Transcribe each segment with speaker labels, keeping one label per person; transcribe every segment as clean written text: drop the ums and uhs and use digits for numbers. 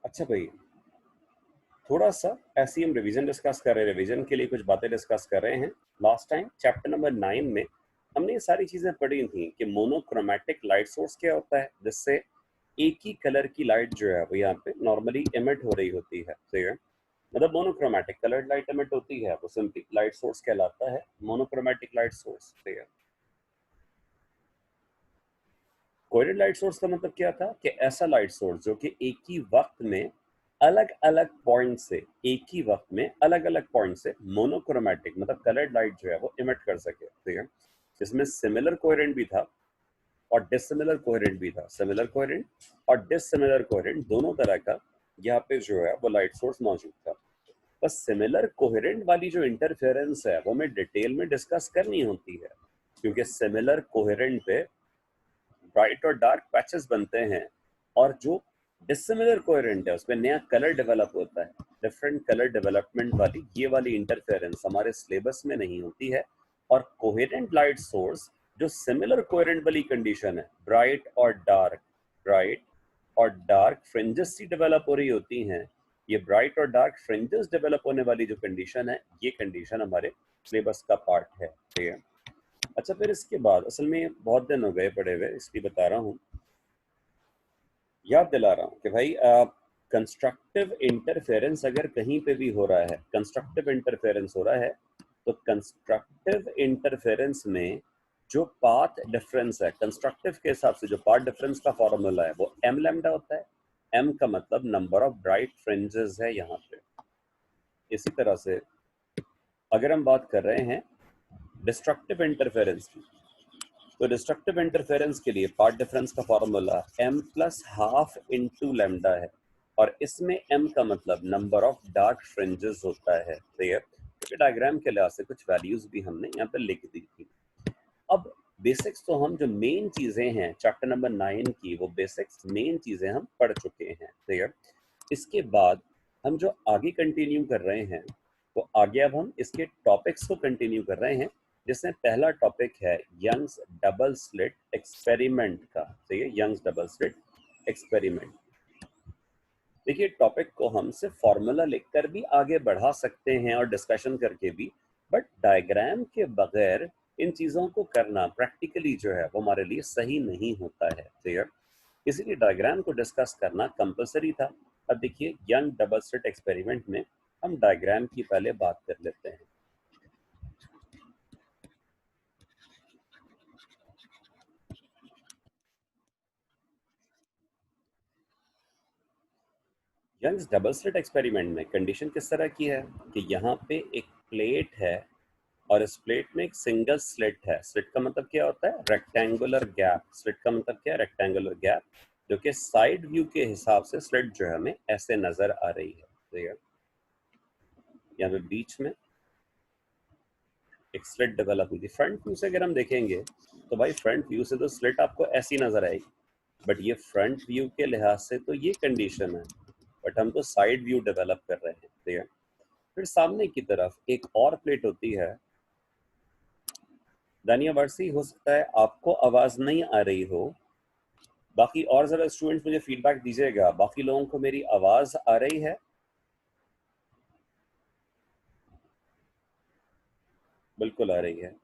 Speaker 1: अच्छा भाई, थोड़ा सा ऐसे ही हम रिवीजन डिस्कस कर रहे हैं, रिवीजन के लिए कुछ बातें डिस्कस कर रहे हैं। लास्ट टाइम चैप्टर नंबर 9 में हमने ये सारी चीजें पढ़ी थी कि मोनोक्रोमैटिक लाइट सोर्स क्या होता है, जिससे एक ही कलर की लाइट जो है वो यहाँ पे नॉर्मली एमिट हो रही होती है। ठीक है, मतलब मोनोक्रोमैटिक कलर्ड लाइट एमिट होती है, वो सिंपली लाइट सोर्स कहलाता है, मोनोक्रोमैटिक लाइट सोर्स। ठीक है, कोहेरेंट लाइट सोर्स का मतलब क्या था कि ऐसा लाइट सोर्स जो कि एक ही वक्त में अलग अलग पॉइंट से, एक ही वक्त में अलग अलग पॉइंट से मोनोक्रोमैटिक मतलब कलर्ड लाइट जो है वो इमिट कर सके। ठीक है, इसमें सिमिलर कोहेरेंट भी था और डिसिमिलर कोहेरेंट भी था। सिमिलर कोहेरेंट और डिसिमिलर कोहेरेंट दोनों तरह का यहाँ पे जो है वो लाइट सोर्स मौजूद था। बस सिमिलर कोहेरेंट वाली जो इंटरफेरेंस है वो हमें डिटेल में डिस्कस करनी होती है, क्योंकि सिमिलर कोहेरेंट पे ब्राइट और डार्क पैचेस बनते हैं, और जो डिसिमिलर कोहेरेंट है उसमें नया कलर डेवलप होता है। डिफरेंट कलर डेवलपमेंट वाली ये वाली इंटरफेरेंस हमारे सिलेबस में नहीं होती है। और कोहेरेंट लाइट सोर्स जो सिमिलर कोहेरेंट वाली कंडीशन है, ब्राइट और डार्क फ्रिंजेस सी डेवलप हो रही होती हैं, ये ब्राइट और डार्क फ्रिंजेस डेवलप होने वाली जो कंडीशन है, ये कंडीशन हमारे सिलेबस का पार्ट है। ठीक है, अच्छा फिर इसके बाद असल में बहुत दिन हो गए पढ़े हुए, इसलिए बता रहा हूँ, याद दिला रहा हूँ कि भाई कंस्ट्रक्टिव इंटरफेरेंस अगर कहीं पे भी हो रहा है, कंस्ट्रक्टिव इंटरफेरेंस हो रहा है, तो कंस्ट्रक्टिव इंटरफेरेंस में जो पाथ डिफरेंस है, कंस्ट्रक्टिव के हिसाब से जो पाथ डिफरेंस का फॉर्मूला है वो एम लैम्डा होता है। एम का मतलब नंबर ऑफ ब्राइट फ्रिंजेस है यहाँ पे। इसी तरह से अगर हम बात कर रहे हैं डिस्ट्रक्टिव इंटरफेरेंस की, तो डिस्ट्रक्टिव इंटरफेरेंस के लिए पार्ट डिफरेंस का formula m plus half into lambda है, और इसमें m का मतलब नंबर ऑफ डार्क फ्रिंजेस होता है। ठीक है, क्योंकि डायग्राम के लिहाज से कुछ वैल्यूज भी हमने यहाँ पे लिख दी थी। अब बेसिक्स तो हम जो मेन चीजें हैं चैप्टर नंबर 9 की, वो बेसिक्स मेन चीजें हम पढ़ चुके हैं। ठीक है, इसके बाद हम जो आगे कंटिन्यू कर रहे हैं, वो आगे अब हम इसके टॉपिक्स को कंटिन्यू कर रहे हैं, जिसमें पहला टॉपिक है यंग्स डबल स्लिट एक्सपेरिमेंट का। ठीक है, यंग्स डबल स्लिट एक्सपेरिमेंट। देखिए, टॉपिक को हम सिर्फ फॉर्मूला लिखकर भी आगे बढ़ा सकते हैं और डिस्कशन करके भी, बट डायग्राम के बगैर इन चीज़ों को करना प्रैक्टिकली जो है वो हमारे लिए सही नहीं होता है। ठीक है, इसीलिए डायग्राम को डिस्कस करना कंपलसरी था। अब देखिए, यंग डबल स्लिट एक्सपेरिमेंट में हम डायग्राम की पहले बात कर लेते हैं। यंग्स डबल स्लिट एक्सपेरिमेंट में कंडीशन किस तरह की है कि यहाँ पे एक प्लेट है, और इस प्लेट में एक सिंगल स्लिट है। स्लिट का मतलब क्या होता है? Rectangular gap. स्लिट का मतलब क्या है? रेक्टेंगुलर गैप, जो कि साइड व्यू के हिसाब से स्लिट जो है हमें ऐसे नजर आ रही है। ठीक है, यहाँ पे बीच में एक स्लिट डेवलप हुई थी। फ्रंट व्यू से अगर हम देखेंगे तो भाई फ्रंट व्यू से तो स्लिट आपको ऐसी नजर आएगी, बट ये फ्रंट व्यू के लिहाज से तो ये कंडीशन है, बट हम तो साइड व्यू डेवलप कर रहे हैं। ठीक है, फिर सामने की तरफ एक और प्लेट होती है। दानिया वर्सी, हो सकता है आपको आवाज नहीं आ रही हो, बाकी और ज़रा स्टूडेंट्स मुझे फीडबैक दीजिएगा, बाकी लोगों को मेरी आवाज़ आ रही है? बिल्कुल आ रही है।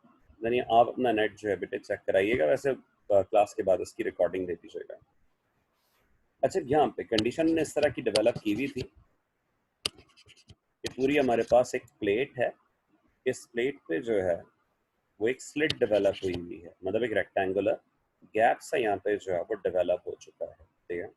Speaker 1: यानी आप अपना नेट जो है बेटे चेक कराइएगा, वैसे क्लास के बाद उसकी रिकॉर्डिंग दे दीजिएगा। अच्छा, यहाँ पे कंडीशन ने इस तरह की डेवलप की हुई थी कि पूरी हमारे पास एक प्लेट है, इस प्लेट पे जो है वो एक स्लिट डेवलप हुई हुई है, मतलब एक रेक्टेंगुलर गैप सा यहाँ पे जो है वो डेवलप हो चुका है। ठीक है,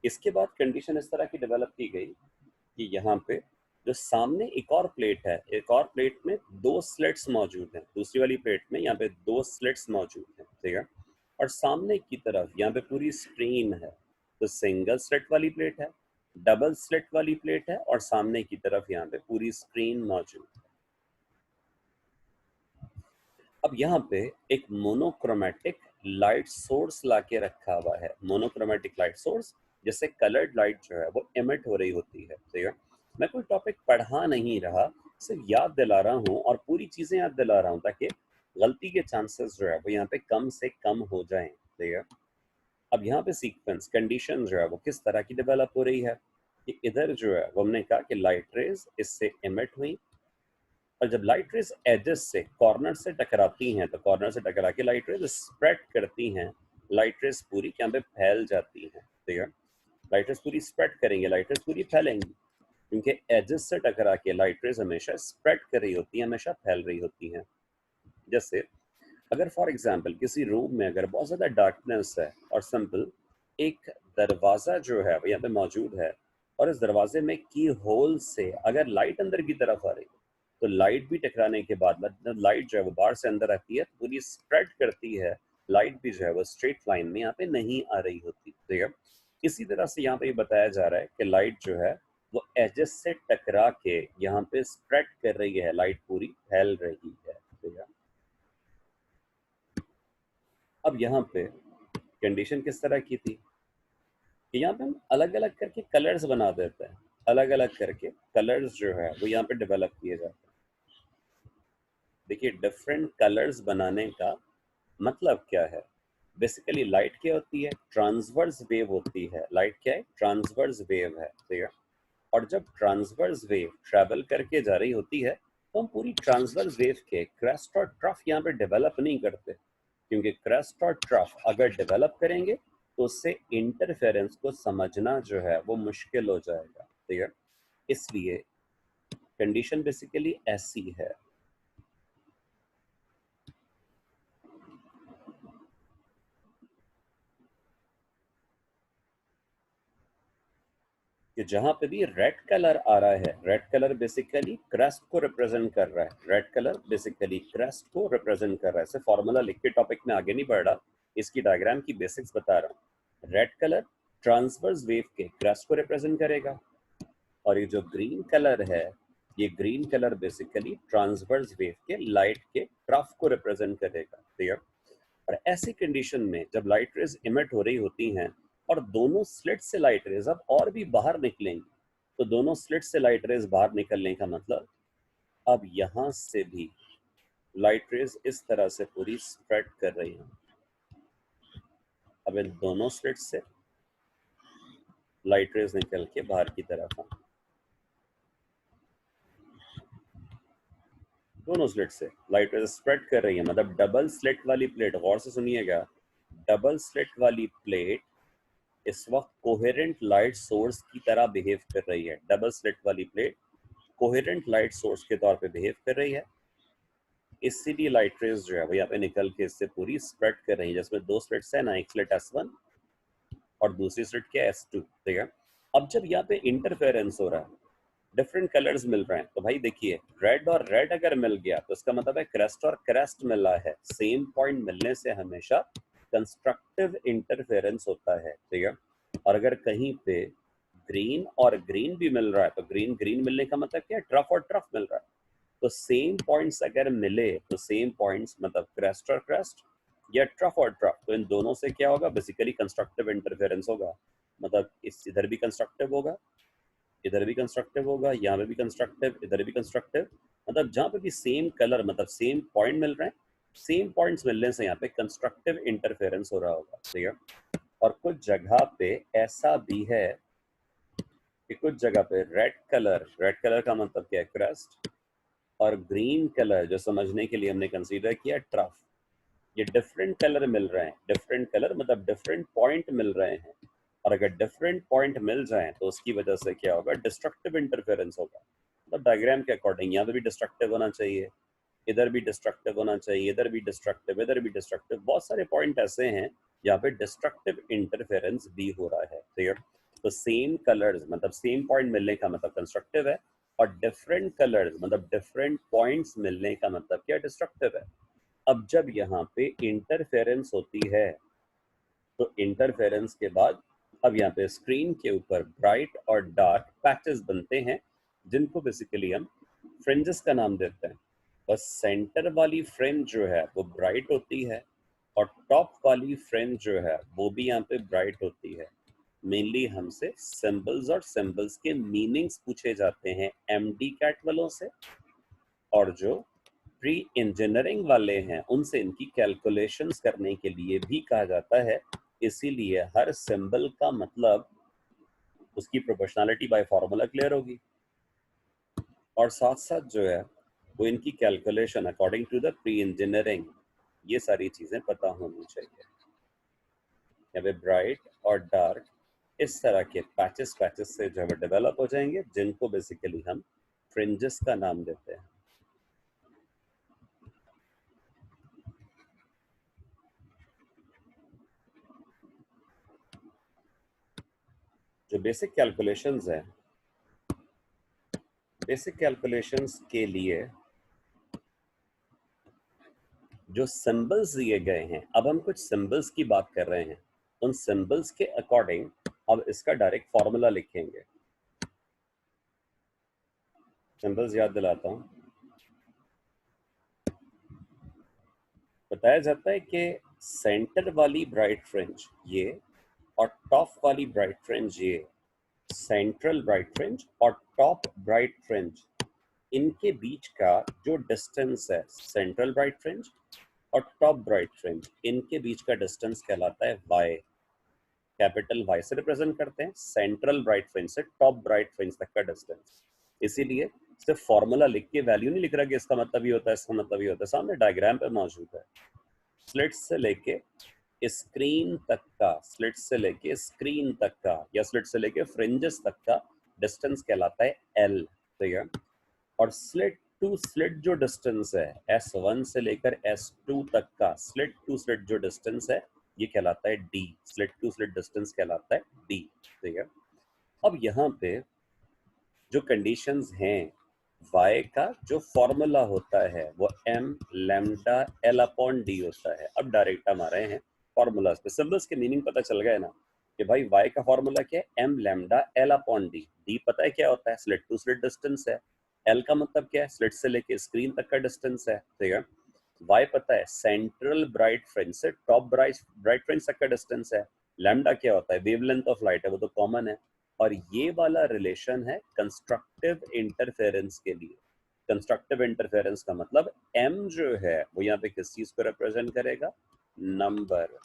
Speaker 1: इसके बाद कंडीशन इस तरह की डेवलप की गई कि यहाँ पे जो सामने एक और प्लेट है, एक और प्लेट में दो स्लिट्स मौजूद हैं, दूसरी वाली प्लेट में यहाँ पे दो स्लिट्स मौजूद हैं। ठीक है, और सामने की तरफ यहाँ पे पूरी स्क्रीन है। तो सिंगल स्लिट वाली प्लेट है, डबल स्लिट वाली प्लेट है, और सामने की तरफ यहाँ पे पूरी स्क्रीन मौजूद है। अब यहाँ पे एक मोनोक्रोमेटिक लाइट सोर्स लाके रखा हुआ है। मोनोक्रोमेटिक लाइट सोर्स, जिससे कलर्ड लाइट जो है वो एमिट हो रही होती है। ठीक है, मैं कोई टॉपिक पढ़ा नहीं रहा, सिर्फ याद दिला रहा हूँ और पूरी चीजें याद दिला रहा हूँ, ताकि गलती के चांसेस जो है वो यहाँ पे कम से कम हो जाएं। ठीक है, अब यहाँ पे सीक्वेंस कंडीशन जो है वो किस तरह की डेवलप हो रही है कि इधर जो है वो हमने कहा कि लाइट रेज इससे एमिट हुई, और जब लाइट रेज एजेस से कॉर्नर से टकराती हैं तो कॉर्नर से टकरा के लाइट रेज स्प्रेड करती हैं, लाइट रेज पूरी यहाँ पे फैल जाती हैं। ठीक है, लाइट रेज पूरी स्प्रेड करेंगे, लाइट रेज पूरी फैलेंगी, क्योंकि एजेस से टकरा के लाइट रेज हमेशा स्प्रेड कर रही होती है, हमेशा फैल रही होती हैं। जैसे अगर फॉर एग्जांपल किसी रूम में अगर बहुत ज़्यादा डार्कनेस है और सिंपल एक दरवाज़ा जो है वो यहाँ पे मौजूद है, और इस दरवाजे में की होल से अगर लाइट अंदर की तरफ आ रही है तो लाइट भी टकराने के बाद लाइट जो है वो बाहर से अंदर आती है, पूरी स्प्रेड करती है, लाइट भी जो है वो स्ट्रेट लाइन में यहाँ पे नहीं आ रही होती। ठीक है, इसी तरह से यहाँ पे ये बताया जा रहा है कि लाइट जो है वो एजेस से टकरा के यहाँ पे स्प्रेड कर रही है, लाइट पूरी फैल रही है। ठीक है, अब यहाँ पे कंडीशन किस तरह की थी कि यहाँ पे हम अलग अलग करके कलर्स बना देते हैं, अलग अलग करके कलर्स जो है वो यहाँ पे डेवलप किए जाते हैं। देखिए डिफरेंट कलर्स बनाने का मतलब क्या है, बेसिकली लाइट क्या होती है, ट्रांसवर्स वेव होती है। लाइट क्या है, ट्रांसवर्स वेव है। ठीक है, और जब ट्रांसवर्स वेव ट्रैवल करके जा रही होती है तो हम पूरी ट्रांसवर्स वेव के क्रेस्ट और ट्रफ यहाँ पे डेवलप नहीं करते, क्योंकि क्रेस्ट और ट्रफ अगर डेवलप करेंगे तो उससे इंटरफेरेंस को समझना जो है वो मुश्किल हो जाएगा। ठीक है, इसलिए कंडीशन बेसिकली ऐसी है कि जहां पे भी रेड कलर आ रहा है, रेड कलर बेसिकली क्रेस्ट को रिप्रेजेंट कर रहा है, रेड कलर बेसिकली क्रेस्ट को रिप्रेजेंट कर रहा है। ऐसे फॉर्मूला लिख के टॉपिक में आगे नहीं बढ़ रहा, इसकी डायग्राम की बेसिक्स बता रहा हूँ। रेड कलर ट्रांसवर्स वेव के क्रेस्ट को रिप्रेजेंट करेगा, और ये जो ग्रीन कलर है, ये green colour basically transverse wave के लाइट के ट्रफ को रिप्रेजेंट करेगा। ठीक है, और ऐसी कंडीशन में जब लाइट रेज इमिट हो रही होती हैं और दोनों स्लिट से लाइट रेज अब और भी बाहर निकलेंगी, तो दोनों स्लिट से लाइट रेज बाहर निकलने का मतलब अब यहां से भी लाइट रेज इस तरह से पूरी स्प्रेड कर रही हैं। अब इन दोनों स्लिट से लाइट रेज निकल के बाहर की तरफ आए, दोनों स्लिट से लाइट रेज स्प्रेड कर रही है, मतलब डबल स्लिट वाली प्लेट, गौर से सुनिएगा, डबल स्लिट वाली प्लेट इस वक्त कोहेरेंट लाइट सोर्स की तरह बिहेव कर रही है। डबल स्लिट वाली प्लेट कोहेरेंट लाइट सोर्स के तौर पे बिहेव कर रही है, इसीलिए लाइट रेज जो है वो यहाँ पे निकल के इससे पूरी स्प्रेड कर रही है, जिसमें दो स्लिट्स है ना, एक स्लिट S1 और दूसरी स्लिट क्या है, S2। ठीक है, अब जब यहाँ पे इंटरफेरेंस हो रहा है, डिफरेंट कलर्स मिल रहे हैं, तो भाई देखिए रेड और रेड अगर मिल गया तो इसका मतलब है क्रेस्ट और क्रेस्ट मिला है, सेम पॉइंट मिलने से हमेशा कंस्ट्रक्टिव इंटरफेरेंस होता है। ठीक है, और अगर कहीं पे ग्रीन और ग्रीन भी मिल रहा है तो ग्रीन ग्रीन मिलने का मतलब क्या है, ट्रफ और ट्रफ मिल रहा है, तो सेम पॉइंट्स अगर मिले तो सेम पॉइंट्स मतलब क्रेस्ट और क्रेस्ट या ट्रफ और ट्रफ, तो इन दोनों से क्या होगा, बेसिकली कंस्ट्रक्टिव इंटरफेरेंस होगा। मतलब इस इधर भी कंस्ट्रक्टिव होगा, इधर भी कंस्ट्रक्टिव होगा, यहाँ पे भी कंस्ट्रक्टिव, इधर भी कंस्ट्रक्टिव, मतलब जहाँ पे भी सेम कलर मतलब सेम पॉइंट मिल रहे हैं, सेम पॉइंट्स मिलने से यहाँ पे कंस्ट्रक्टिव इंटरफेरेंस हो रहा होगा। ठीक है, और कुछ जगह पे ऐसा भी है कि कुछ जगह पे रेड कलर का मतलब क्या है, क्रस्ट, और ग्रीन कलर जो समझने के लिए हमने कंसीडर किया ट्रफ, ये डिफरेंट कलर मिल रहे हैं, डिफरेंट कलर मतलब डिफरेंट पॉइंट मिल रहे हैं, और अगर डिफरेंट पॉइंट मिल जाएं तो उसकी वजह से क्या होगा, डिस्ट्रक्टिव इंटरफेरेंस होगा। मतलब डायग्राम के अकॉर्डिंग यहाँ पे भी डिस्ट्रक्टिव होना चाहिए, इधर भी डिस्ट्रक्टिव होना चाहिए, इधर भी डिस्ट्रक्टिव, इधर भी डिस्ट्रक्टिव, बहुत सारे पॉइंट ऐसे हैं जहाँ पे डिस्ट्रक्टिव इंटरफेरेंस भी हो रहा है। ठीक है, तो सेम कलर्स मतलब सेम पॉइंट मिलने का मतलब कंस्ट्रक्टिव है, और डिफरेंट कलर्स मतलब डिफरेंट पॉइंट्स मिलने का मतलब क्या, डिस्ट्रक्टिव है। अब जब यहाँ पे इंटरफेरेंस होती है तो इंटरफेरेंस के बाद अब यहाँ पे स्क्रीन के ऊपर ब्राइट और डार्क पैचेस बनते हैं, जिनको बेसिकली हम फ्रिंजेस का नाम देते हैं। बस सेंटर वाली फ्रिंज जो है वो ब्राइट होती है, और टॉप वाली फ्रिंज जो है वो भी यहाँ पे ब्राइट होती है। मेनली हमसे सिंबल्स और सिंबल्स के मीनिंग्स पूछे जाते हैं एमडी कैट वालों से, और जो प्री इंजीनियरिंग वाले हैं उनसे इनकी कैलकुलेशंस करने के लिए भी कहा जाता है इसीलिए हर सिंबल का मतलब उसकी प्रोपोर्शनलिटी बाय फॉर्मूला क्लियर होगी, और साथ साथ जो है वो इनकी calculation according to the pre engineering, ये सारी चीजें पता होनी चाहिए। यहाँ पे ब्राइट और डार्क इस तरह के पैचेस से जो है डेवलप हो जाएंगे, जिनको बेसिकली हम फ्रिंजेस का नाम देते हैं। जो बेसिक कैलकुलेशंस हैं, बेसिक कैलकुलेशंस के लिए जो सिंबल्स दिए गए हैं, अब हम कुछ सिंबल्स की बात कर रहे हैं, उन सिंबल्स के अकॉर्डिंग अब इसका डायरेक्ट फॉर्मूला लिखेंगे। सिंबल्स याद दिलाता हूं। बताया जाता है कि सेंटर वाली ब्राइट फ्रिंज ये और टॉप वाली ब्राइट फ्रिंज ये, सेंट्रल ब्राइट फ्रिंज और टॉप ब्राइट फ्रिंज, इनके बीच का जो डिस्टेंस है, सेंट्रल ब्राइट फ्रिंज और टॉप ब्राइट फ्रिंज, इनके बीच का डिस्टेंस कहलाता है y। कैपिटल Y से रिप्रेजेंट करते हैं सेंट्रल ब्राइट फ्रिंज से टॉप ब्राइट फ्रिंज तक का डिस्टेंस। इसीलिए सिर्फ फॉर्मूला लिख के वैल्यू नहीं लिख रहा कि इसका मतलब ये होता है, इसका मतलब ये होता है, सामने डायग्राम पे मौजूद है। स्लिट्स से लेके स्क्रीन तक का, स्लिट से लेके स्क्रीन तक का या स्लिट से लेके फ्रिंजेस तक का डिस्टेंस कहलाता है L, ठीक है। और स्लिट टू स्लिट जो डिस्टेंस है, S1 से लेकर S2 तक का स्लिट टू स्लिट जो डिस्टेंस है, ये कहलाता है D। Slit to slit distance कहलाता है D, ठीक है। अब यहाँ पे जो कंडीशंस हैं, y का जो फॉर्मूला होता है वो m lambda l upon d होता है। अब डायरेक्ट हम आ रहे हैं फॉर्मूलाज पे। सिंबल्स के मीनिंग पता चल गया ना कि भाई y का फॉर्मूला क्या है, m lambda l upon d। d पता है क्या होता है, स्लिट टू स्लिट डिस्टेंस है। l का मतलब क्या है, स्लिट से लेके स्क्रीन तक का डिस्टेंस है, ठीक है। y पता है सेंट्रल ब्राइट फ्रिंज से टॉप ब्राइट फ्रिंज तक का डिस्टेंस है। लैम्डा क्या होता है, वेवलेंथ ऑफ लाइट है, वो तो कॉमन है। और ये वाला रिलेशन है कंस्ट्रक्टिव इंटरफेरेंस के लिए। कंस्ट्रक्टिव इंटरफेरेंस का मतलब m जो है वो यहाँ पे किस चीज को रिप्रेजेंट करेगा, नंबर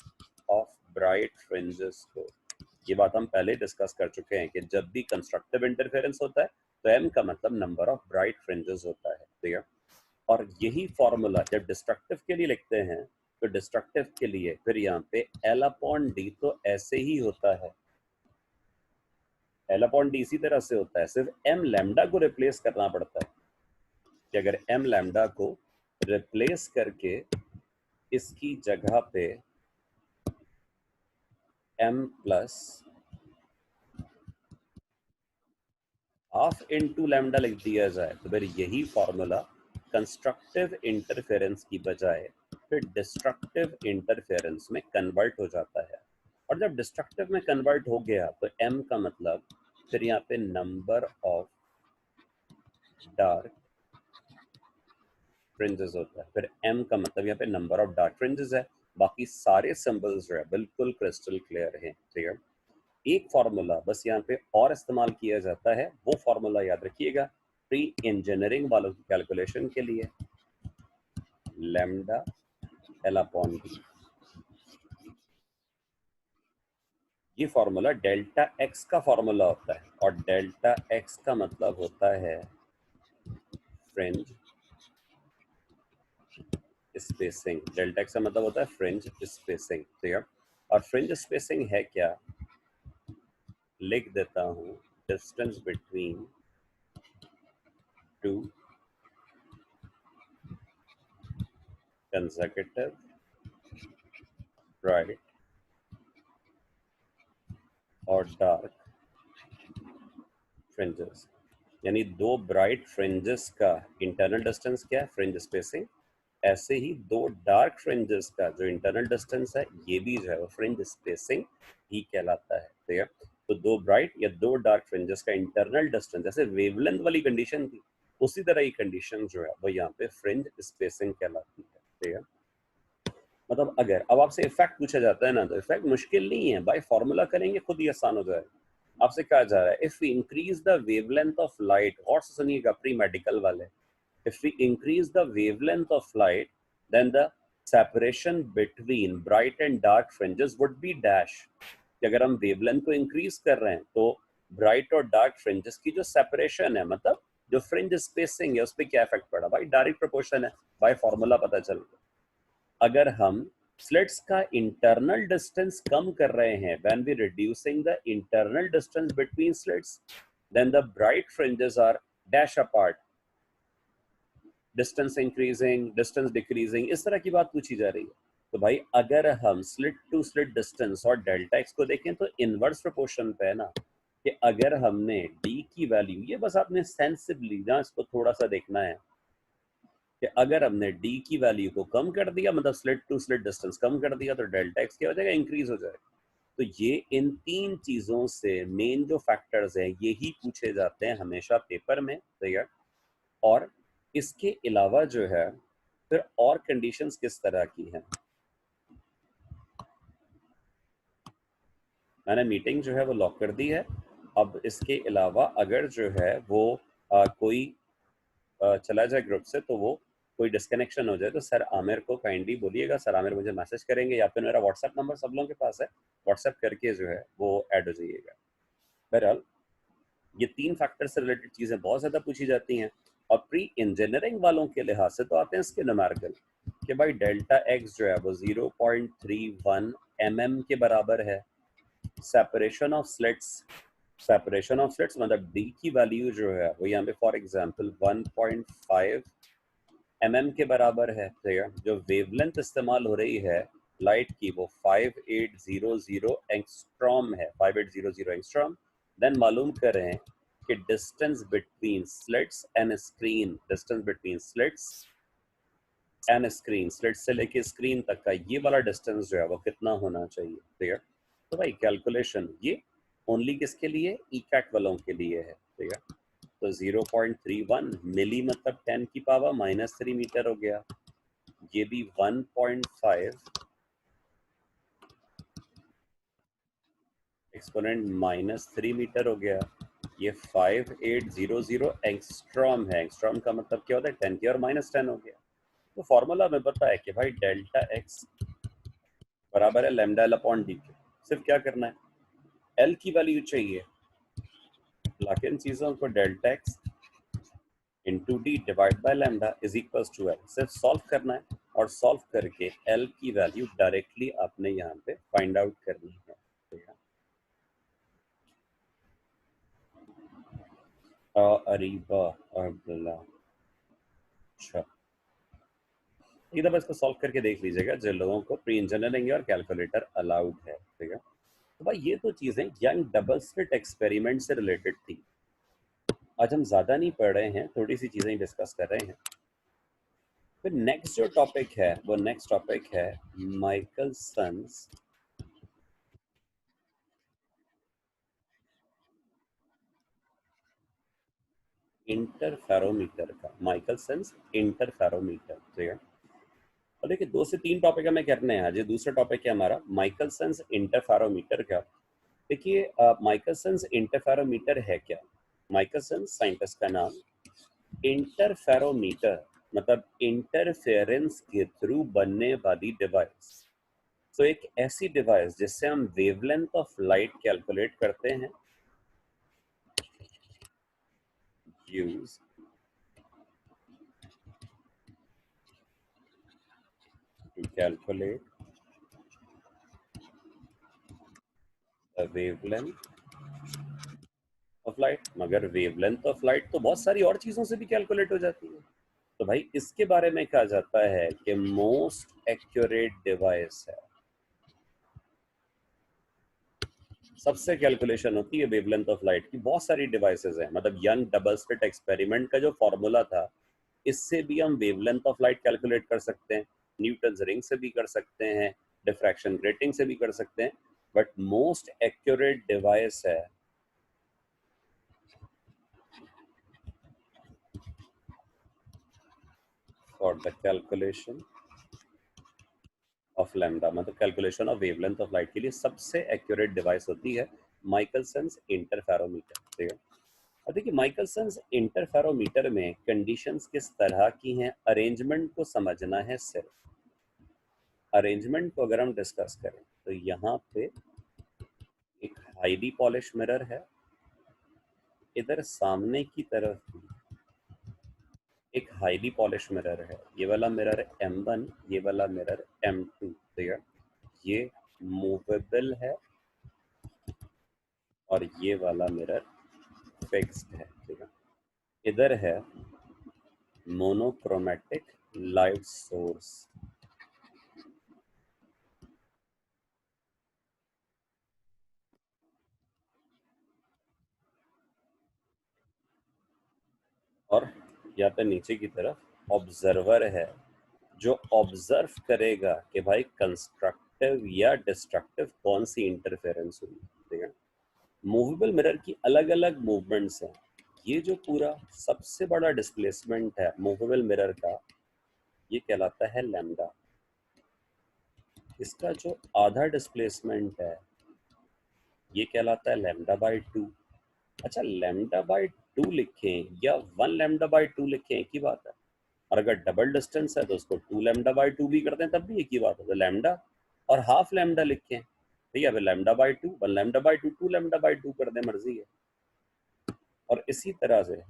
Speaker 1: ऑफ ब्राइट फ्रिंजेस को। ये बात हम पहले डिस्कस कर चुके हैं कि जब भी कंस्ट्रक्टिव इंटरफेरेंस होता है तो m का मतलब नंबर ऑफ ब्राइट फ्रिंजेस होता है, ठीक है। और यही फॉर्मूला जब डिस्ट्रक्टिव के लिए लिखते हैं तो डिस्ट्रक्टिव के लिए फिर यहाँ पे l अपॉन d तो ऐसे ही होता है, L अपॉन डी इसी तरह से होता है, सिर्फ m लैम्डा को रिप्लेस करना पड़ता है कि अगर m लैम्डा को रिप्लेस करके इसकी जगह पे m plus half into lambda लिख दिया जाए तो फिर यही फॉर्मूला कंस्ट्रक्टिव इंटरफेरेंस की बजाय फिर डिस्ट्रक्टिव इंटरफेरेंस में कन्वर्ट हो जाता है। और जब डिस्ट्रक्टिव में कन्वर्ट हो गया तो m का मतलब फिर यहाँ पे नंबर ऑफ डार्क फ्रिंजेस होता है। फिर m का मतलब यहाँ पे नंबर ऑफ डार्क फ्रिंजेस है। बाकी सारे सिंबल्स जो है बिल्कुल क्रिस्टल क्लियर हैं, ठीक है। एक फॉर्मूला बस यहाँ पे और इस्तेमाल किया जाता है, वो फॉर्मूला याद रखिएगा प्री इंजीनियरिंग वालों की कैलकुलेशन के लिए, लैम्डा l अपॉन d। ये फॉर्मूला डेल्टा x का फॉर्मूला होता है और डेल्टा x का मतलब होता है फ्रिंज स्पेसिंग। डेल्टा x का मतलब होता है फ्रिंज स्पेसिंग, ठीक है। और फ्रिंज स्पेसिंग है क्या, लिख देता हूं, distance between two consecutive bright और डार्क फ्रिंजेस। यानी दो ब्राइट फ्रिंजेस का इंटरनल डिस्टेंस क्या है, फ्रिंज स्पेसिंग। ऐसे ही दो डार्क फ्रिंजेस का जो इंटरनल डिस्टेंस है, ये भी जो है वो फ्रिंज स्पेसिंग ही कहलाता है, ठीक है। तो दो ब्राइट या दो डार्क फ्रिंजेस का इंटरनल डिस्टेंस, जैसे वेवलेंथ वाली कंडीशन थी, उसी तरह की कंडीशन जो है वो यहाँ पे फ्रिंज स्पेसिंग कहलाती है, ठीक है। मतलब अगर अब आपसे इफेक्ट पूछा जाता है ना, तो इफेक्ट मुश्किल नहीं है भाई, फॉर्मूला करेंगे खुद ही आसान हो जाएगा। आपसे कहा जा रहा है if we increase the wavelength of light, और सुनिएगा प्री मेडिकल वाले, if we increase the wavelength of light then the separation between bright and dark fringes would be dash. अगर हम वेवलेंथ को इंक्रीज कर रहे हैं तो ब्राइट और डार्क फ्रिंजेस की जो सेपरेशन है, मतलब जो फ्रिंज स्पेसिंग है, उस पर क्या इफेक्ट पड़ा भाई? डायरेक्ट प्रोपोर्शन है, बाय फॉर्मूला पता चल गया। अगर हम स्लिट्स का इंटरनल डिस्टेंस कम कर रहे हैं, when we reducing the internal distance between slits, then the bright fringes are dash apart, distance increasing, distance decreasing, इस तरह की बात पूछी जा रही है। तो भाई अगर हम स्लिट टू स्लिट डिस्टेंस और डेल्टा एक्स को देखें तो इनवर्स प्रोपोर्शन पे है ना, कि अगर हमने डी की वैल्यू, ये बस आपने सेंसिबली ना इसको थोड़ा सा देखना है, कि अगर हमने डी की वैल्यू को कम कर दिया, मतलब स्लिट टू स्लिट डिस्टेंस कम कर दिया, तो डेल्टा एक्स क्या हो जाएगा? इंक्रीज हो जाएगा। तो ये इन तीन चीजों से मेन जो फैक्टर्स हैं यही पूछे जाते हैं हमेशा पेपर में, ठीक है। और इसके अलावा जो है फिर और कंडीशंस किस तरह की हैं, मैंने मीटिंग जो है वो लॉक कर दी है। अब इसके अलावा अगर जो है वो कोई चला जाए ग्रुप से, तो वो कोई डिस्कनेक्शन हो जाए तो सर आमिर को काइंडली बोलिएगा, सर आमिर मुझे मैसेज करेंगे, या फिर मेरा व्हाट्सएप नंबर सब लोगों के पास है, व्हाट्सएप करके जो है वो ऐड हो जाइएगा। बहरहाल ये तीन फैक्टर से रिलेटेड चीजें बहुत ज्यादा पूछी जाती हैं। और प्री इंजीनियरिंग वालों के लिहाज से तो आते हैं इसके न्यूमेरिकल, कि भाई डेल्टा एक्स जो है वो 0.31 mm के बराबर है। Separation of slits, separation of slits मतलब डी की वैल्यू जो है वो यहाँ पे फॉर एग्जांपल 1.5 mm के बराबर है। जो वेवलेंथ इस्तेमाल हो रही है लाइट की वो 5800 एंगस्ट्रॉम है, 5800 एंगस्ट्रॉम। देन मालूम करें कि distance between slits and screen, distance between slits and screen, slit से लेके स्क्रीन तक का ये वाला डिस्टेंस जो है वो कितना होना चाहिए, ठीक है। तो भाई कैलकुलेशन ये ओनली किसके लिए? ईकैट वालों के लिए है, ठीक है। तो 0.31 मिली मतलब 10 की पावर -3 मीटर हो गया। ये भी 1.5 एक्सपोनेंट -3 मीटर हो गया। ये 5800 एंगस्ट्रॉम है। एंगस्ट्रॉम का मतलब क्या होता है? 10 की और -10 हो गया। तो फॉर्मूला में पता है कि भाई डेल्टा एक्स बराबर है लैम्डा एल अपॉन डी के। सिर्फ क्या करना है, एल की वैल्यू चाहिए, लाके इन चीजों को delta x into d divide by lambda is equal to l, सिर्फ सॉल्व करना है। और सॉल्व करके एल की वैल्यू डायरेक्टली आपने यहाँ पे फाइंड आउट करनी है। अरीबा अब्दुल्ला, अच्छा एक दफा इसको सॉल्व करके देख लीजिएगा जिन लोगों को प्री इंजीनियरिंग और कैलकुलेटर अलाउड है, ठीक है। तो भाई ये तो चीजें यंग डबल स्लिट एक्सपेरिमेंट से रिलेटेड थी। आज हम ज्यादा नहीं पढ़ रहे हैं, थोड़ी सी चीजें डिस्कस कर रहे हैं। फिर नेक्स्ट जो टॉपिक है वो नेक्स्ट टॉपिक है माइकलसन्स इंटरफेरोमीटर का, माइकलसन्स इंटरफेरोमीटर, ठीक है। और देखिए 2 से 3 टॉपिक हमें करने हैं आज। ये दूसरा टॉपिक है हमारा माइकलसन्स इंटरफेरोमीटर का। देखिए माइकलसन्स इंटरफेरोमीटर है क्या? माइकलसन्स साइंटिस्ट का नाम। इंटरफेरोमीटर मतलब इंटरफेरेंस के थ्रू बनने वाली डिवाइस। तो एक ऐसी डिवाइस जिससे हम वेवलेंथ ऑफ लाइट कैलकुलेट करते हैं, use to calculate the wavelength of light. मगर वेवलेंथ ऑफ लाइट तो बहुत सारी और चीजों से भी कैलकुलेट हो जाती है। तो भाई इसके बारे में कहा जाता है कि मोस्ट एक्यूरेट डिवाइस है, सबसे कैलकुलेशन होती है वेवलेंथ ऑफ लाइट की। बहुत सारी डिवाइसेस हैं, मतलब यंग डबल स्लिट एक्सपेरिमेंट का जो फॉर्मूला था, इससे भी हम वेवलेंथ ऑफ लाइट कैलकुलेट कर सकते हैं, न्यूटन्स रिंग से भी कर सकते हैं, डिफ्रैक्शन ग्रेटिंग से भी कर सकते हैं। बट मोस्ट एक्यूरेट डिवाइस है for the calculation of lambda, मतलब calculation of wavelength of light के लिए सबसे एक्यूरेट डिवाइस होती है माइकलसन्स इंटरफेरोमीटर, ठीक है। और देखिए माइकलसन्स इंटरफेरोमीटर में कंडीशंस किस तरह की हैं, अरेंजमेंट को समझना है सिर्फ। अरेंजमेंट को अगर हम डिस्कस करें तो यहाँ पे एक हाईली पॉलिश मिरर है, इधर सामने की तरफ भी एक हाईली पॉलिश मिरर है। ये वाला मिरर M1, ये वाला मिरर M2। ठीक है, ये मूवेबल है और ये वाला मिरर फिक्स्ड है। ठीक है, इधर है मोनोक्रोमेटिक लाइट सोर्स, और यहाँ पे नीचे की तरफ ऑब्जर्वर है जो ऑब्जर्व करेगा कि भाई कंस्ट्रक्टिव या डिस्ट्रक्टिव कौन सी इंटरफेरेंस हुई। ठीक है, मूवेबल मिरर की अलग अलग मूवमेंट्स हैं। ये जो पूरा सबसे बड़ा डिस्प्लेसमेंट है मूवेबल मिरर का, ये कहलाता है लैम्डा। इसका जो आधा डिस्प्लेसमेंट है ये कहलाता है लैम्डा बाई 2। अच्छा, लैम्डा बाई 2 लिखें या 1 लैम्डा बाई 2 लिखें एक ही बात है, और अगर डबल डिस्टेंस है तो उसको 2 लैम्डा बाई 2 भी करते हैं तब भी एक ही बात है। तो लैम्डा और हाफ लैम्डा लिखें, ठीक है, lambda by 2, 1 lambda by 2, 2 lambda by 2 कर दें, मर्जी है। और इसी तरह से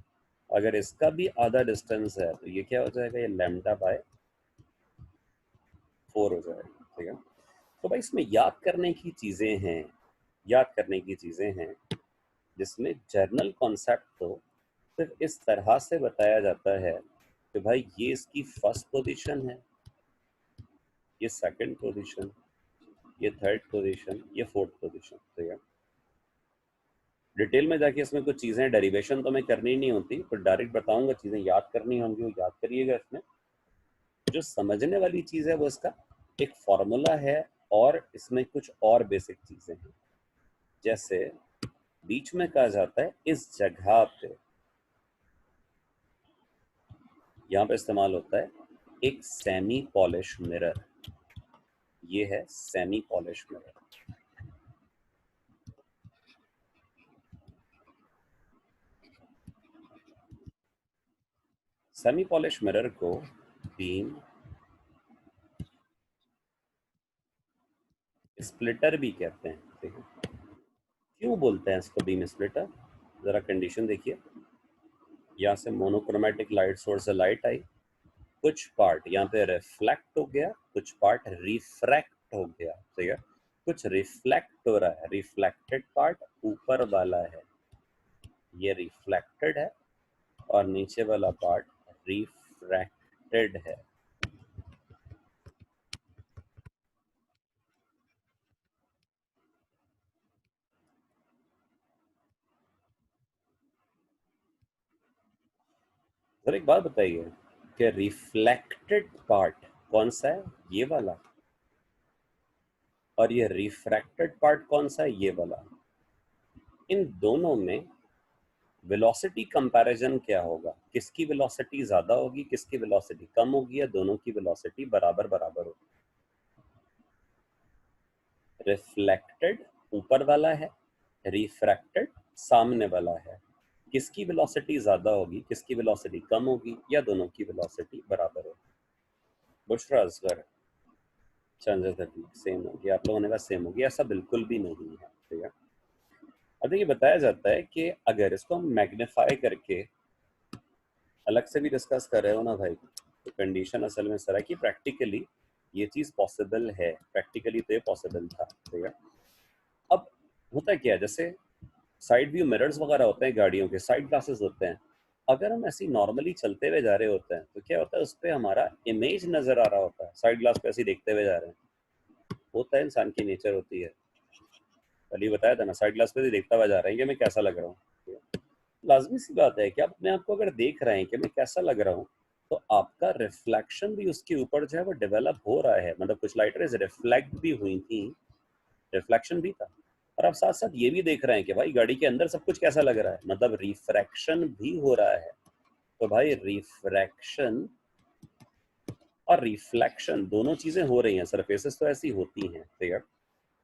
Speaker 1: अगर इसका भी आधा डिस्टेंस है तो ये क्या हो जाएगा, ये लैम्डा बाय 4 हो जाएगा। ठीक है, तो भाई इसमें याद करने की चीज़ें हैं, याद करने की चीज़ें हैं जिसमें जर्नल कॉन्सेप्ट को सिर्फ इस तरह से बताया जाता है कि भाई ये इसकी फर्स्ट पोजीशन है, ये सेकंड पोजीशन, ये थर्ड पोजीशन, ये फोर्थ पोजीशन। ठीक है, डिटेल में जाके इसमें कुछ चीज़ें डेरिवेशन तो मैं करनी नहीं होती, पर डायरेक्ट बताऊंगा, चीज़ें याद करनी होंगी वो याद करिएगा। इसमें जो समझने वाली चीज़ है वो इसका एक फॉर्मूला है, और इसमें कुछ और बेसिक चीज़ें हैं। जैसे बीच में कहा जाता है इस जगह पे, यहाँ पे इस्तेमाल होता है एक सेमी पॉलिश मिरर। ये है semi polish mirror. Semi polish mirror को बीम स्प्लिटर भी कहते हैं। ठीक है, क्यों बोलते हैं इसको बीम स्प्लिटर, जरा कंडीशन देखिए। यहाँ से मोनोक्रोमेटिक लाइट सोर्स से लाइट आई, कुछ पार्ट यहाँ पे रिफ्लेक्ट हो गया, कुछ पार्ट रिफ्रैक्ट हो गया। ठीक है, कुछ रिफ्लेक्ट हो रहा है, रिफ्लेक्टेड पार्ट ऊपर वाला है, ये रिफ्लेक्टेड है, और नीचे वाला पार्ट रिफ्रैक्टेड है। सर एक बात बताइए कि रिफ्लेक्टेड पार्ट कौन सा है, ये वाला, और ये रिफ्रैक्टेड पार्ट कौन सा है, ये वाला। इन दोनों में वेलोसिटी कंपैरिजन क्या होगा, किसकी वेलोसिटी ज्यादा होगी, किसकी वेलोसिटी कम होगी, या दोनों की वेलोसिटी बराबर बराबर होगी। रिफ्लेक्टेड ऊपर वाला है, रिफ्रैक्टेड सामने वाला है, किसकी वेलोसिटी ज्यादा होगी, किसकी वेलोसिटी कम होगी, या दोनों की वेलोसिटी बराबर होगी। बुशरा असगर, चांसेस सेम होगी, आप लोगों ने कहा सेम होगी, ऐसा बिल्कुल भी नहीं है। ठीक है, अब ये बताया जाता है कि अगर इसको हम मैग्नीफाई करके अलग से भी डिस्कस कर रहे हो ना भाई, तो कंडीशन असल में सर है कि प्रैक्टिकली ये चीज़ पॉसिबल है, प्रैक्टिकली तो ये पॉसिबल था। ठीक है, अब होता क्या है, जैसे साइड व्यू मिरर्स वगैरह होते हैं गाड़ियों के, साइड ग्लासेस होते हैं, अगर हम ऐसे नॉर्मली चलते हुए जा रहे होते हैं तो क्या होता है, उस पर हमारा इमेज नजर आ रहा होता है, साइड ग्लास पे ऐसे देखते हुए जा रहे हैं, होता है, इंसान की नेचर होती है। कल ही बताया था ना, साइड ग्लास पे देखता हुआ जा रहा है कि मैं कैसा लग रहा हूँ। लाजमी सी बात है कि आप अपने आप को अगर देख रहे हैं कि मैं कैसा लग रहा हूँ, तो आपका रिफ्लेक्शन भी उसके ऊपर जो है वो डेवलप हो रहा है। मतलब कुछ लाइट रेज रिफ्लेक्ट भी हुई थी, रिफ्लेक्शन भी था, और आप साथ साथ ये भी देख रहे हैं कि भाई गाड़ी के अंदर सब कुछ कैसा लग रहा है, मतलब रिफ्रैक्शन भी हो रहा है। तो भाई रिफ्रैक्शन और रिफ्लेक्शन दोनों चीजें हो रही हैं, सरफेसेस तो ऐसी होती हैं। ठीक है,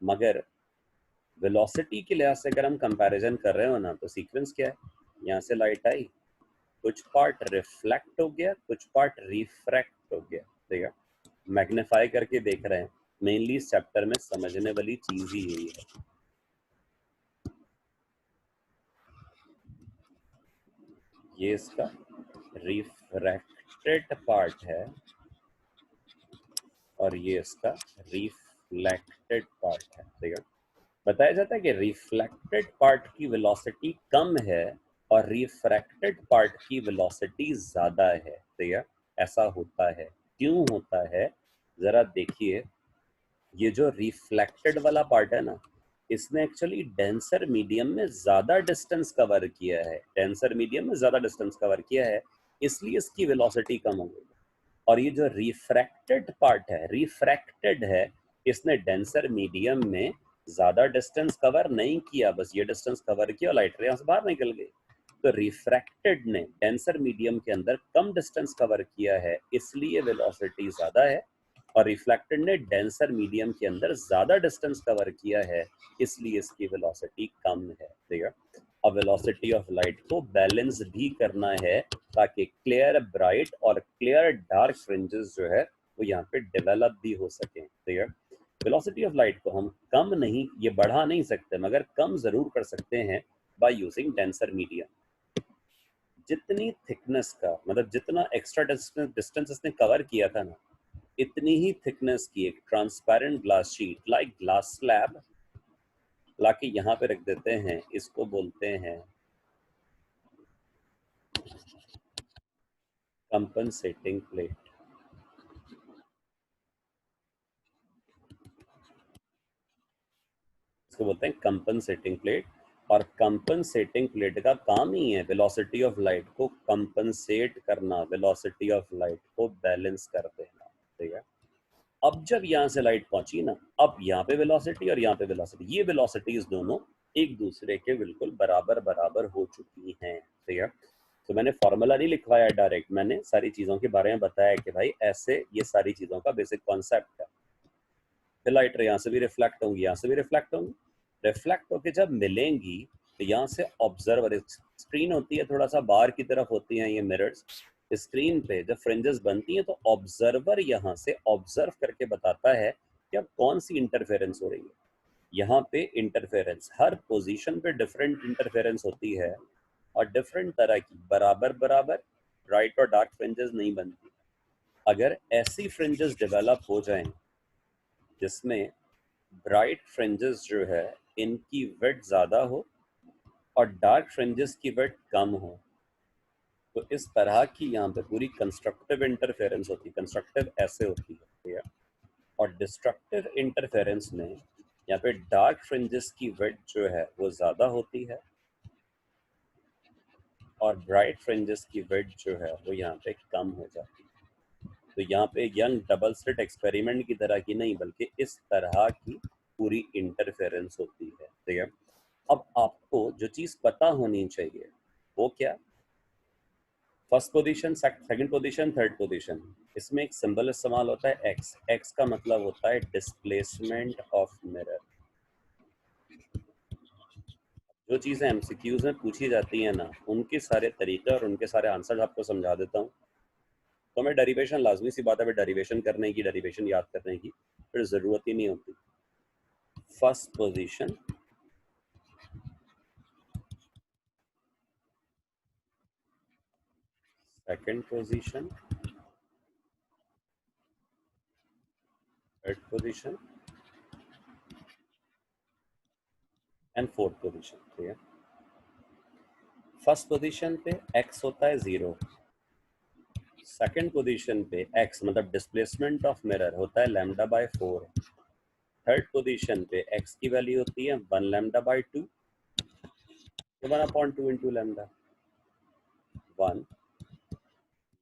Speaker 1: मगर वेलोसिटी के लिहाज से अगर हम कंपैरिजन कर रहे हो ना, तो सीक्वेंस क्या है, यहाँ से लाइट आई, कुछ पार्ट रिफ्लेक्ट हो गया, कुछ पार्ट रिफ्रैक्ट हो गया। ठीक है, मैग्नीफाई करके देख रहे हैं, मेनली इस चैप्टर में समझने वाली चीज ही यही है। ये इसका रिफ्रैक्टेड पार्ट है और ये इसका रिफ्लेक्टेड पार्ट है। ठीक है, बताया जाता है कि रिफ्लेक्टेड पार्ट की वेलोसिटी कम है और रिफ्रैक्टेड पार्ट की वेलोसिटी ज्यादा है। ठीक है, ऐसा होता है, क्यों होता है जरा देखिए। ये जो रिफ्लेक्टेड वाला पार्ट है ना, इसने एक्चुअली डेंसर मीडियम में ज्यादा डिस्टेंस कवर किया है, डेंसर मीडियम में ज्यादा डिस्टेंस कवर किया है, इसलिए इसकी वेलोसिटी कम हो गई। और ये जो रिफ्रैक्टेड पार्ट है, रिफ्रैक्टेड है, इसने डेंसर मीडियम में ज्यादा डिस्टेंस कवर नहीं किया, बस ये डिस्टेंस कवर किया और लाइट रे यहाँ से बाहर निकल गई। तो रिफ्रैक्टेड ने डेंसर मीडियम के अंदर कम डिस्टेंस कवर किया है, इसलिए वेलोसिटी ज्यादा है, और रिफ्लेक्टेड ने डेंसर मीडियम के अंदर ज्यादा डिस्टेंस कवर किया है, इसलिए इसकी वेलोसिटी कम है। ठीक है, अब वेलोसिटी ऑफ लाइट को बैलेंस भी करना है ताकि क्लियर ब्राइट और क्लियर डार्क फ्रिंजेस जो है वो यहाँ पे डेवलप भी हो सके। ठीक है, वेलोसिटी ऑफ लाइट को हम कम नहीं, ये बढ़ा नहीं सकते, मगर कम जरूर कर सकते हैं बाय यूजिंग डेंसर मीडियम। जितनी थिकनेस का मतलब जितना एक्स्ट्रा डिस्टेंस इसने कवर किया था ना, इतनी ही थिकनेस की एक transparent glass sheet like glass slab लाके यहाँ पे रख देते हैं, इसको बोलते हैं कंपनसेटिंग प्लेट। इसको बोलते हैं कंपनसेटिंग प्लेट। और कंपनसेटिंग प्लेट का काम ही है वेलोसिटी ऑफ लाइट को कंपनसेट करना, वेलोसिटी ऑफ लाइट को बैलेंस कर देना। ठीक है, अब जब यहाँ से लाइट पहुंची ना, अब यहाँ पे वेलोसिटी और यहाँ पे वेलोसिटी, ये वेलोसिटीज दोनों एक दूसरे के बिल्कुल बराबर बराबर हो चुकी हैं। ठीक है, तो मैंने फॉर्मूला नहीं लिखवाया डायरेक्ट, मैंने सारी चीजों के बारे में बताया कि भाई ऐसे ये सारी चीजों का बेसिक कॉन्सेप्ट है। फिर लाइट यहाँ से भी रिफ्लेक्ट होंगी, यहाँ से भी रिफ्लेक्ट होंगी, रिफ्लेक्ट होकर जब मिलेंगी तो यहाँ से ऑब्जर्वर, स्क्रीन होती है थोड़ा सा बाहर की तरफ होती हैं ये मिरर्स, स्क्रीन पे जब फ्रिंजेस बनती हैं तो ऑब्जर्वर यहाँ से ऑब्जर्व करके बताता है कि अब कौन सी इंटरफेरेंस हो रही है। यहाँ पे इंटरफेरेंस हर पोजीशन पे डिफरेंट इंटरफेरेंस होती है और डिफरेंट तरह की, बराबर बराबर ब्राइट और डार्क फ्रिंजेस नहीं बनती। अगर ऐसी फ्रिंजेस डेवलप हो जाएं जिसमें ब्राइट फ्रिंजेस जो है इनकी विड्थ ज़्यादा हो और डार्क फ्रिंजेस की विड्थ कम हो, तो इस तरह की यहाँ पे पूरी कंस्ट्रक्टिव इंटरफेरेंस होती है। कंस्ट्रक्टिव ऐसे होती है, ठीक है, और डिस्ट्रक्टिव इंटरफेरेंस में यहाँ पे डार्क फ्रिंजेस की विड्थ जो है वो ज़्यादा होती है और ब्राइट फ्रिंजेस की विड्थ जो है वो यहाँ पे कम हो जाती है। तो यहाँ पे यंग डबल स्लिट एक्सपेरिमेंट की तरह की नहीं, बल्कि इस तरह की पूरी इंटरफेरेंस होती है। ठीक है, अब आपको जो चीज पता होनी चाहिए वो क्या, first position, second position, third position, इसमें एक सिंबल इस्तेमाल होता है एक्स। एक्स का मतलब होता है डिस्प्लेसमेंट ऑफ मिरर। जो चीजें एमसीक्यूज में पूछी जाती हैं ना, उनके सारे तरीके और उनके सारे आंसर आपको समझा देता हूँ। तो हमें डेरिवेशन, लाजमी सी बात है डेरिवेशन करने की, डेरिवेशन याद करने की फिर जरूरत ही नहीं होती। First position, second position, third position and fourth position. ठीक है, फर्स्ट पोजीशन पे x होता है 0, सेकंड पोजीशन पे x मतलब डिस्प्लेसमेंट ऑफ मिरर होता है λ/4, थर्ड पोजीशन पे x की वैल्यू होती है 1 λ/2, तो 1/2 इंटू लैम्डा, 1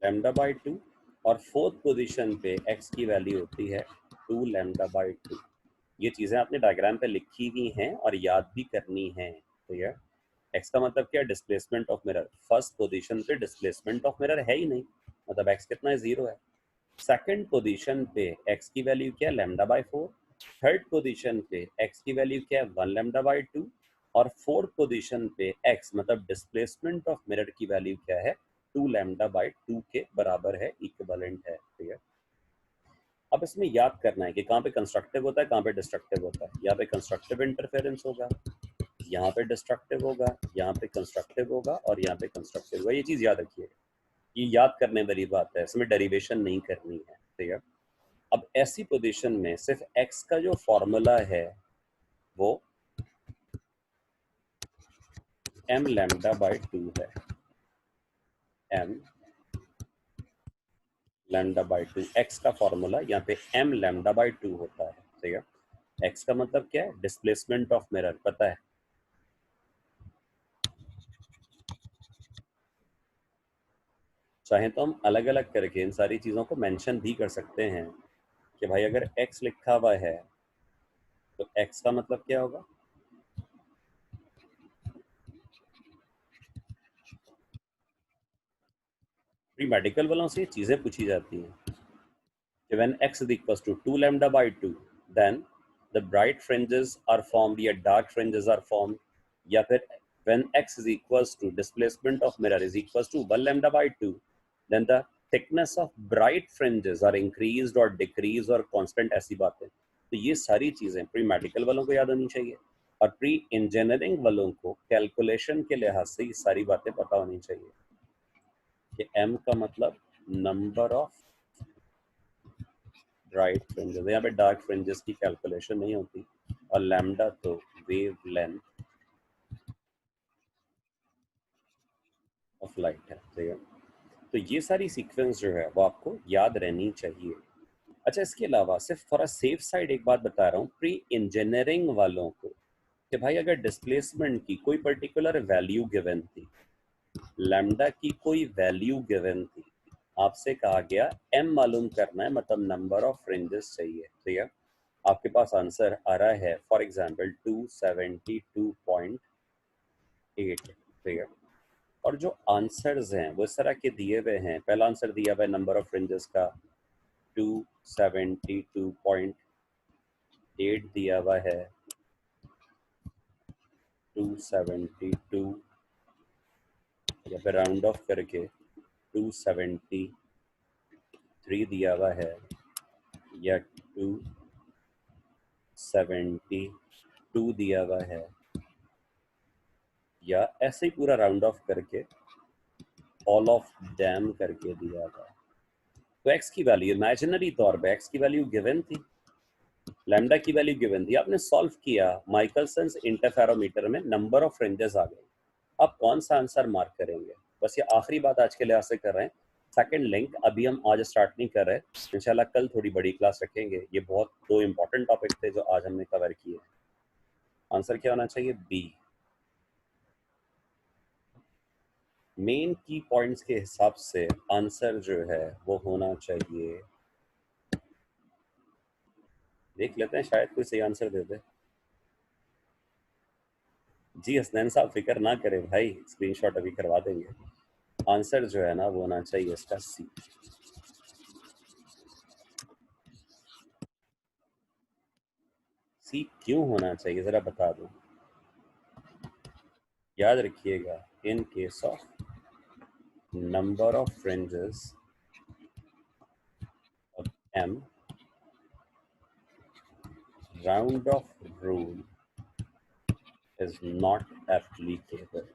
Speaker 1: λ/2, और फोर्थ पोजीशन पे x की वैल्यू होती है 2 λ/2। ये चीजें आपने डायग्राम पे लिखी हुई हैं और याद भी करनी है। तो ये x का मतलब क्या, displacement of mirror. First position पे डिस्प्लेसमेंट ऑफ मिरर है ही नहीं, मतलब x कितना है, 0 है। सेकंड पोजीशन पे x की वैल्यू क्या है, λ/4, थर्ड पोजीशन पे x की वैल्यू क्या है, 1 λ/2, और फोर्थ पोजीशन पे x मतलब डिस्प्लेसमेंट ऑफ मिरर की वैल्यू क्या है, 2 λ/2 के बराबर है, इक्विवेलेंट है। ठीक है, अब इसमें याद करना है कि कहाँ पे कंस्ट्रक्टिव होता है, कहाँ पे डिस्ट्रक्टिव होता है। यहाँ पे कंस्ट्रक्टिव इंटरफेरेंस होगा, यहाँ पे डिस्ट्रक्टिव होगा, यहाँ पे कंस्ट्रक्टिव होगा और यहाँ पे कंस्ट्रक्टिव होगा। ये चीज याद रखिए, ये याद करने वाली बात है, इसमें डेरिवेशन नहीं करनी है, ठीक है। अब ऐसी पोजीशन में सिर्फ x का जो फॉर्मूला है वो m लैम्डा बाई 2 है, m लैम्डा बाई 2। x का फॉर्मूला यहाँ पे m लैम्डा बाई 2 होता है, ठीक है। x का मतलब क्या है, डिस्प्लेसमेंट ऑफ मिरर, पता है। चाहे तो हम अलग अलग करके इन सारी चीजों को मेंशन भी कर सकते हैं कि भाई अगर x लिखा हुआ है तो x का मतलब क्या होगा। प्री मेडिकल वालों से ये चीजें पूछी जाती हैं कि when x is equals to 2 lambda by 2 then the bright fringes are formed या dark fringes are formed, या फिर when x is equals to displacement of mirror is equals to 1 lambda by 2 then the thickness of bright fringes are increased or decreased or constant, ऐसी बातें। तो ये सारी चीजें pre medical वालों को याद होनी चाहिए और प्री इंजीनियरिंग वालों को कैलकुलेशन के लिहाज से ये सारी बातें पता होनी चाहिए कि m का मतलब नंबर ऑफ ब्राइट फ्रिंजेस, यहाँ पे डार्क फ्रिंजेस की कैलकुलेशन नहीं होती, और लैम्डा तो वेव लेंथ ऑफ लाइट है, ठीक है। तो ये सारी सीक्वेंस जो है वो आपको याद रहनी चाहिए। अच्छा, इसके अलावा सिर्फ थोड़ा सेफ साइड एक बात बता रहा हूँ प्री इंजीनियरिंग वालों को कि भाई अगर डिस्प्लेसमेंट की कोई पर्टिकुलर वैल्यू गिवन थी, लैम्डा की कोई वैल्यू गिवन थी, आपसे कहा गया m मालूम करना है, मतलब नंबर ऑफ फ्रिंजेस चाहिए, ठीक है। आपके पास आंसर आ रहा है फॉर एग्जांपल 272.8, ठीक है। और जो आंसर्स हैं वो इस तरह के दिए हुए हैं। पहला आंसर दिया हुआ है नंबर ऑफ फ्रिंजेस का 272.8 दिया हुआ है, 272 या फिर राउंड ऑफ करके 273 दिया हुआ है, या 272 दिया हुआ है, या ऐसे ही पूरा राउंड ऑफ करके ऑल ऑफ डैम करके दिया हुआ है। तो x की वैल्यू इमेजिनरी तौर पे x की वैल्यू गिवन थी, लैम्डा की वैल्यू गिवन थी, आपने सॉल्व किया, माइकलसन्स इंटरफेरोमीटर में नंबर ऑफ फ्रिंजेस आ गए। आप कौन सा आंसर मार्क करेंगे। बस ये आखिरी बात आज के लिहाज से कर रहे हैं। सेकंड लिंक अभी हम आज स्टार्ट नहीं कर रहे, इंशाल्लाह कल थोड़ी बड़ी क्लास रखेंगे। ये बहुत दो इंपॉर्टेंट टॉपिक थे जो आज हमने कवर किए। आंसर क्या होना चाहिए, बी। मेन की पॉइंट्स के हिसाब से आंसर जो है वो होना चाहिए, देख लेते हैं शायद कोई सही आंसर दे दे। जी हसनैन साहब फिक्र ना करें भाई, स्क्रीनशॉट अभी करवा देंगे। आंसर जो है ना वो होना चाहिए इसका सी। सी क्यों होना चाहिए जरा बता दो। याद रखिएगा, in case of number of fringes of M, round off rule is not applicable.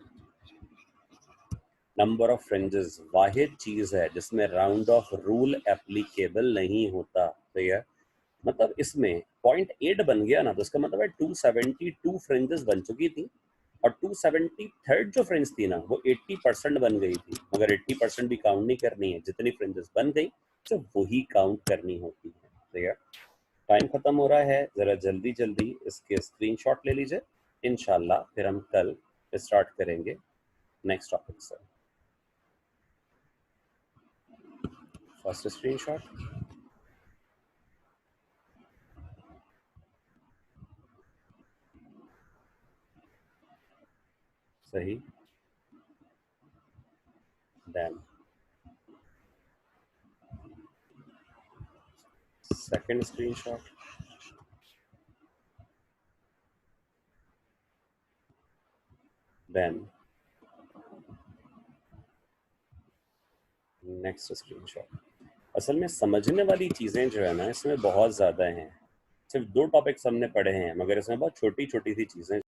Speaker 1: Number of fringes वाहिद चीज है जिसमें राउंड ऑफ रूल एप्लीकेबल नहीं होता, ठीक है। मतलब इसमें 0.8 बन गया ना तो इसका मतलब है 272 फ्रिंजेस बन चुकी थी, और 273 जो फ्रिंज थी ना वो 80% बन गई थी। मगर 80% भी काउंट नहीं करनी है, जितनी फ्रिंजेस बन गई सिर्फ वही काउंट करनी होती है, ठीक है। टाइम खत्म हो रहा है, जरा जल्दी जल्दी इसके स्क्रीनशॉट ले लीजिए। इंशाल्लाह फिर हम कल स्टार्ट करेंगे नेक्स्ट टॉपिक से। फर्स्ट स्क्रीनशॉट, सही, डैम। Second screenshot, then next screenshot. असल में समझने वाली चीज़ें जो है ना इसमें बहुत ज़्यादा हैं। सिर्फ 2 टॉपिक्स हमने पढ़े हैं मगर इसमें बहुत छोटी-छोटी सी चीज़ें